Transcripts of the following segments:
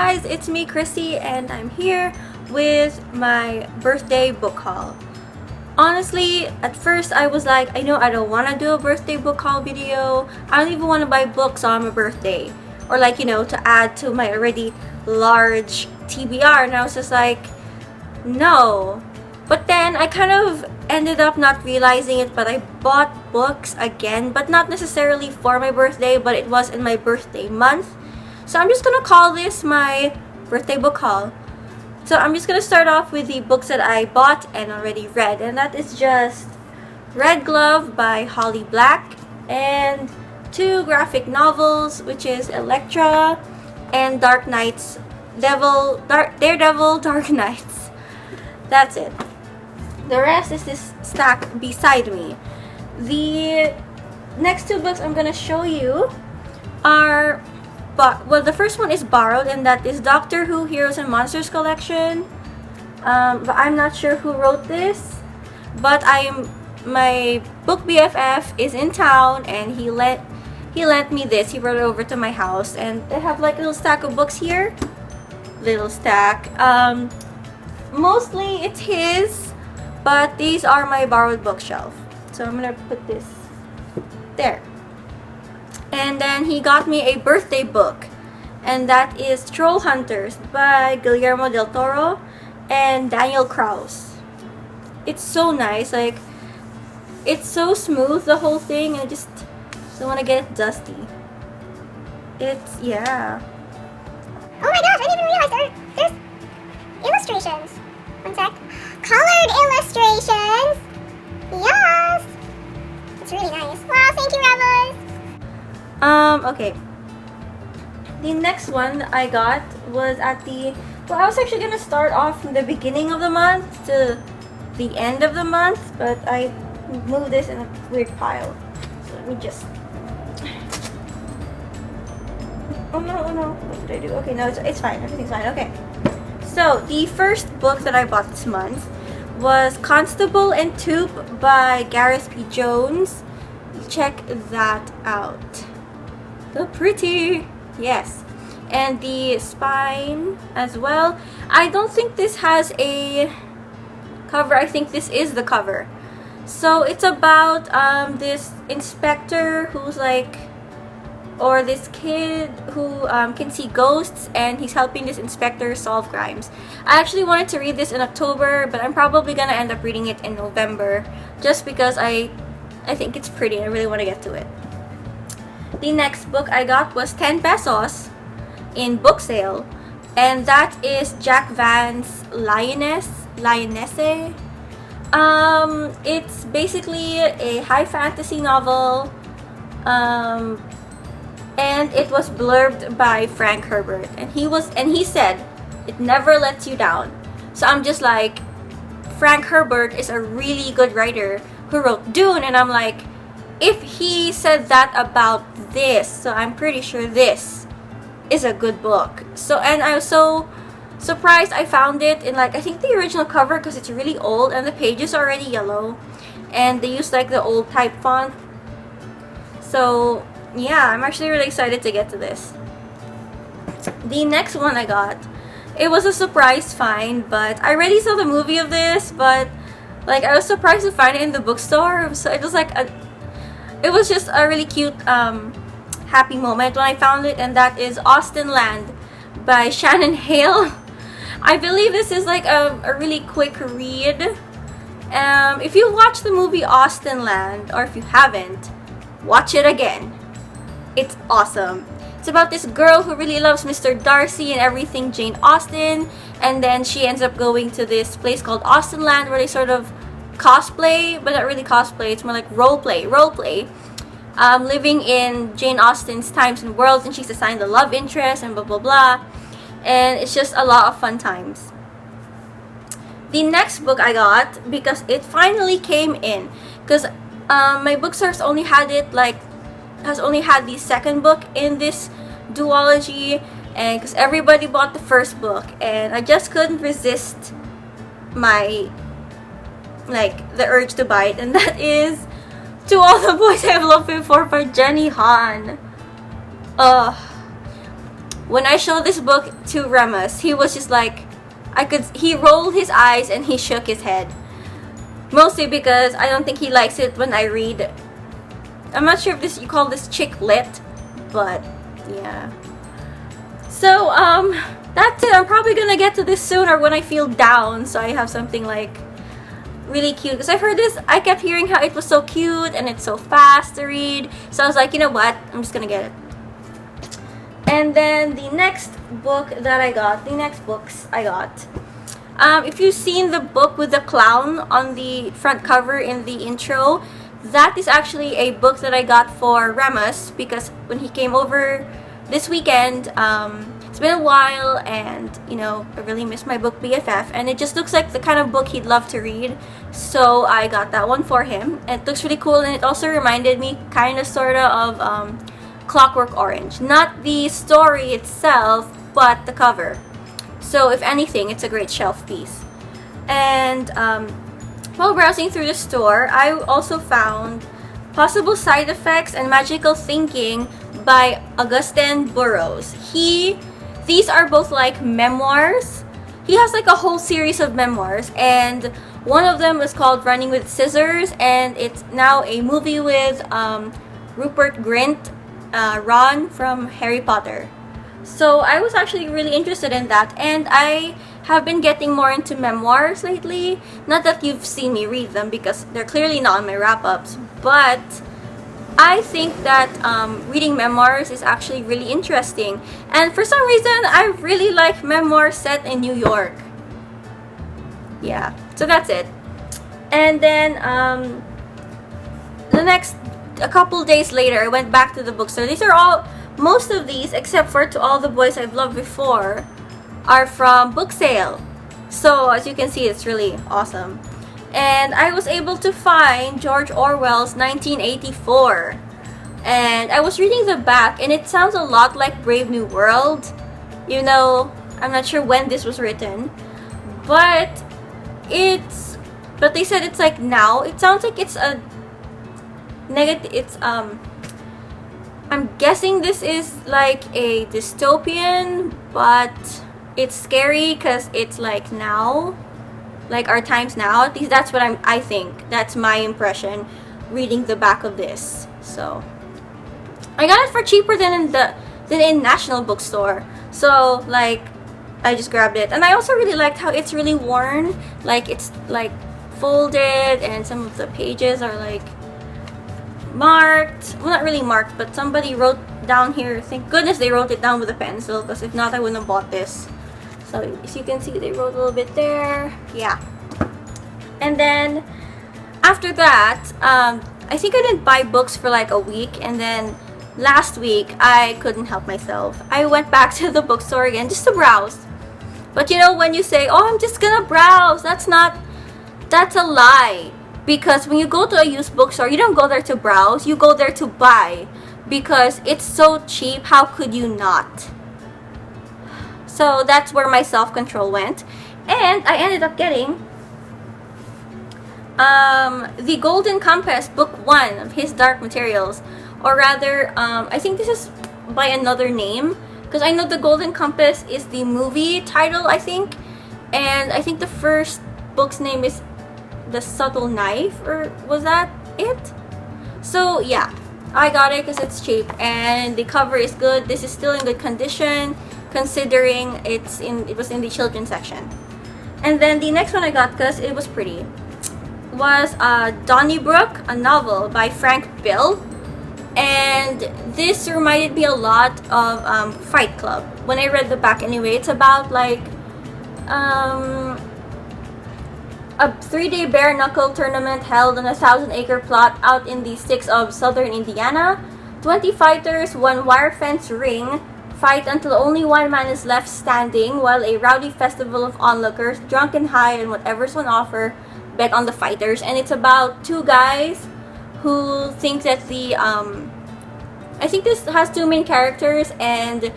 guys, it's me Chrissy and I'm here with my birthday book haul. Honestly, at first I was like, I know I don't want to do a birthday book haul video. I don't even want to buy books on my birthday. Or like, to add to my already large TBR. And I was just like, no. But then I kind of ended up not realizing it, but I bought books again, but not necessarily for my birthday, but it was in my birthday month. So I'm just gonna call this my birthday book haul. So I'm just gonna start off with the books that I bought and already read, and that is just Red Glove by Holly Black and 2 graphic novels, which is Elektra and Daredevil Dark Knights. That's it. The rest is this stack beside me. The next 2 books I'm gonna show you are, well, the first one is borrowed, and that is Doctor Who Heroes and Monsters collection. But I'm not sure who wrote this, but my book BFF is in town, and he lent me this. He brought it over to my house, and they have like a little stack of books here. Little stack. Mostly it's his, but these are my borrowed bookshelf. So I'm gonna put this there. And then he got me a birthday book, and that is Troll Hunters by Guillermo del Toro and Daniel Kraus. It's so nice, like it's so smooth, the whole thing, and I just don't want to get it dusty. Yeah. Oh my gosh, I didn't even realize there's illustrations. One sec. Colored illustrations! Yes! It's really nice. Wow, thank you, Rebels! Okay. The next one I got was I was actually gonna start off from the beginning of the month to the end of the month, but I moved this in a weird pile. So let me just... Oh no, what did I do? Okay, no, it's fine, everything's fine, okay. So, the first book that I bought this month was Constable and Tube by Gareth P. Jones. Check that out. So pretty! Yes. And the spine as well. I don't think this has a cover. I think this is the cover. So it's about this inspector who's or this kid who can see ghosts, and he's helping this inspector solve crimes. I actually wanted to read this in October, but I'm probably gonna end up reading it in November just because I think it's pretty and I really want to get to it. The next book I got was 10 pesos in book sale, and that is Jack Van's Lioness. It's basically a high fantasy novel, and it was blurbed by Frank Herbert, and he said it never lets you down. So I'm just like, Frank Herbert is a really good writer who wrote Dune, and I'm like, if he said that about this, so I'm pretty sure this is a good book. So, and I was so surprised I found it in I think the original cover, because it's really old and the pages are already yellow, and they use the old type font. So yeah, I'm actually really excited to get to this. The next one I got, it was a surprise find, but I already saw the movie of this, but I was surprised to find it in the bookstore. So it was it was just a really cute happy moment when I found it, and that is Austen Land by Shannon Hale. I believe this is a really quick read. If you watch the movie Austen Land, or if you haven't, watch it again. It's awesome. It's about this girl who really loves Mr. Darcy and everything Jane Austen, and then she ends up going to this place called Austen Land where they sort of cosplay, but not really cosplay, it's more like roleplay, living in Jane Austen's times and worlds, and she's assigned a love interest and blah blah blah, and it's just a lot of fun times. The next book I got, because it finally came in, because my bookstores only had it has only had the second book in this duology, and because everybody bought the first book, and I just couldn't resist my the urge to buy it, and that is To All the Boys I've Loved Before by Jenny Han. when I showed this book to Remus, he was just like, he rolled his eyes and he shook his head. Mostly because I don't think he likes it when I read. I'm not sure if you call this chick lit, but yeah. So, that's it. I'm probably gonna get to this sooner when I feel down, so I have something like really cute. Because I kept hearing how it was so cute and it's so fast to read. So I was like, you know what? I'm just gonna get it. And then the next books I got. If you've seen the book with the clown on the front cover in the intro, that is actually a book that I got for Remus because when he came over this weekend, it's been a while and, I really miss my book BFF and it just looks like the kind of book he'd love to read. So I got that one for him and it looks really cool and it also reminded me kind of sort of Clockwork Orange. Not the story itself, but the cover. So if anything, it's a great shelf piece. And while browsing through the store, I also found Possible Side Effects and Magical Thinking by Augustin Burroughs. These are both like memoirs. He has like a whole series of memoirs and one of them is called Running with Scissors and it's now a movie with Rupert Grint, Ron from Harry Potter. So I was actually really interested in that and I have been getting more into memoirs lately. Not that you've seen me read them because they're clearly not on my wrap-ups, but I think that reading memoirs is actually really interesting. And for some reason, I really like memoirs set in New York. Yeah, so that's it. And then a couple days later, I went back to the bookstore. Most of these, except for To All the Boys I've Loved Before, are from Book Sale. So as you can see, it's really awesome. And I was able to find George Orwell's 1984. And I was reading the back and it sounds a lot like Brave New World. I'm not sure when this was written. But they said it's like now. It sounds like it's a negative, I'm guessing this is like a dystopian, but it's scary because it's like now, like our times now. At least that's what I think. That's my impression reading the back of this. So I got it for cheaper than in National Bookstore. So like I just grabbed it. And I also really liked how it's really worn. Like it's like folded and some of the pages are like marked. Well, not really marked, but somebody wrote down here. Thank goodness they wrote it down with a pencil because if not I wouldn't have bought this. So as you can see, they wrote a little bit there. Yeah. And then after that, I think I didn't buy books for like a week, and then last week I couldn't help myself. I went back to the bookstore again just to browse. But when you say, oh, I'm just gonna browse, that's a lie. Because when you go to a used bookstore, you don't go there to browse, you go there to buy. Because it's so cheap, how could you not? So that's where my self-control went. And I ended up getting The Golden Compass, Book 1 of his Dark Materials. Or rather, I think this is by another name. Because I know The Golden Compass is the movie title, I think. And I think the first book's name is The Subtle Knife, or was that it? So yeah, I got it because it's cheap and the cover is good. This is still in good condition considering it was in the children's section. And then the next one I got because it was pretty was Donnybrook, a novel by Frank Bill. And this reminded me a lot of Fight Club when I read the back anyway. It's about like a 3-day bare knuckle tournament held on a 1,000-acre plot out in the sticks of southern Indiana. 20 fighters, one wire fence ring, fight until only one man is left standing, while a rowdy festival of onlookers, drunk and high on whatever's on offer, bet on the fighters. And it's about two guys who think that I think this has two main characters, and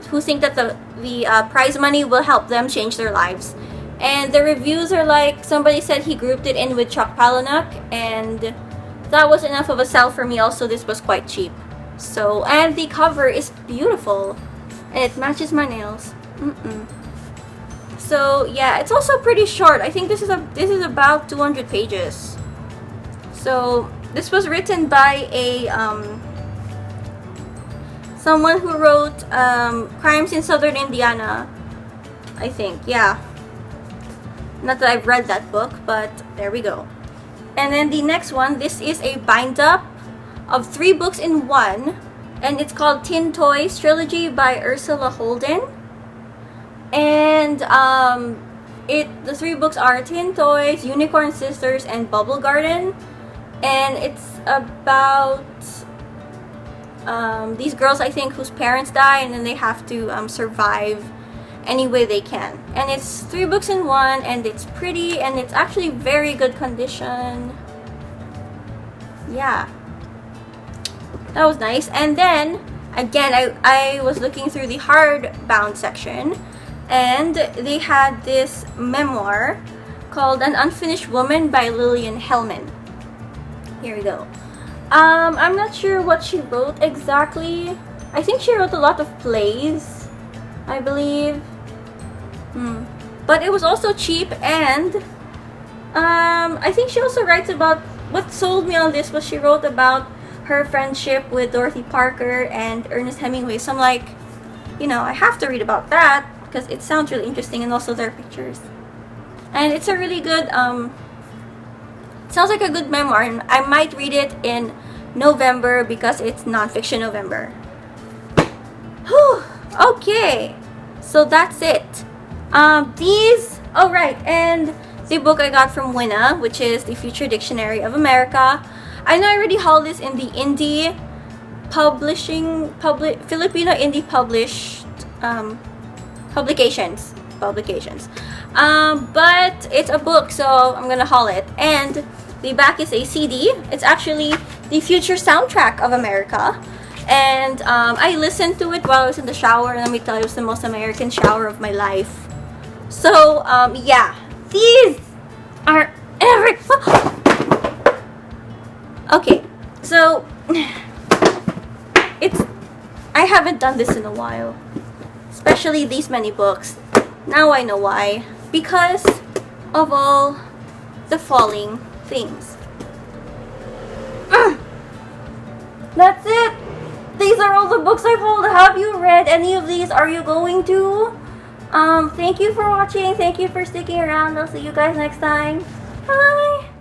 who think that the prize money will help them change their lives. And the reviews are like, somebody said he grouped it in with Chuck Palahniuk, and that was enough of a sell for me. Also, this was quite cheap. So, and the cover is beautiful. And it matches my nails. So yeah, it's also pretty short. I think this is about 200 pages. So this was written by a someone who wrote Crimes in Southern Indiana, I think. Yeah. Not that I've read that book, but there we go. And then the next one, this is a bind-up of 3 books in one, and it's called Toys Trilogy by Ursula Holden. And the 3 books are Tin Toys, Unicorn Sisters, and Bubble Garden. And it's about these girls, I think, whose parents die, and then they have to survive any way they can. And it's 3 books in one, and it's pretty, and it's actually very good condition. Yeah, that was nice. And then again, I was looking through the hardbound section, and they had this memoir called An Unfinished Woman by Lillian Hellman. Here we go. I'm not sure what she wrote exactly. I think she wrote a lot of plays, I believe. But it was also cheap, and I think she also writes about, what sold me on this was she wrote about her friendship with Dorothy Parker and Ernest Hemingway. So I'm like, you know, I have to read about that because it sounds really interesting, and also their pictures. And it's a really good, sounds like a good memoir, and I might read it in November because it's nonfiction November. Whew, okay, so that's it. Oh right, and the book I got from Winna, which is the Future Dictionary of America. I know I already hauled this in the indie Filipino indie published publications. But it's a book, so I'm gonna haul it. And the back is a CD. It's actually the Future Soundtrack of America. And I listened to it while I was in the shower, and let me tell you, it was the most American shower of my life. So, yeah. These are okay, so I haven't done this in a while. Especially these many books. Now I know why. Because of all the falling things. That's it. These are all the books I've hauled. Have you read any of these? Are you going to? Thank you for watching. Thank you for sticking around. I'll see you guys next time. Bye.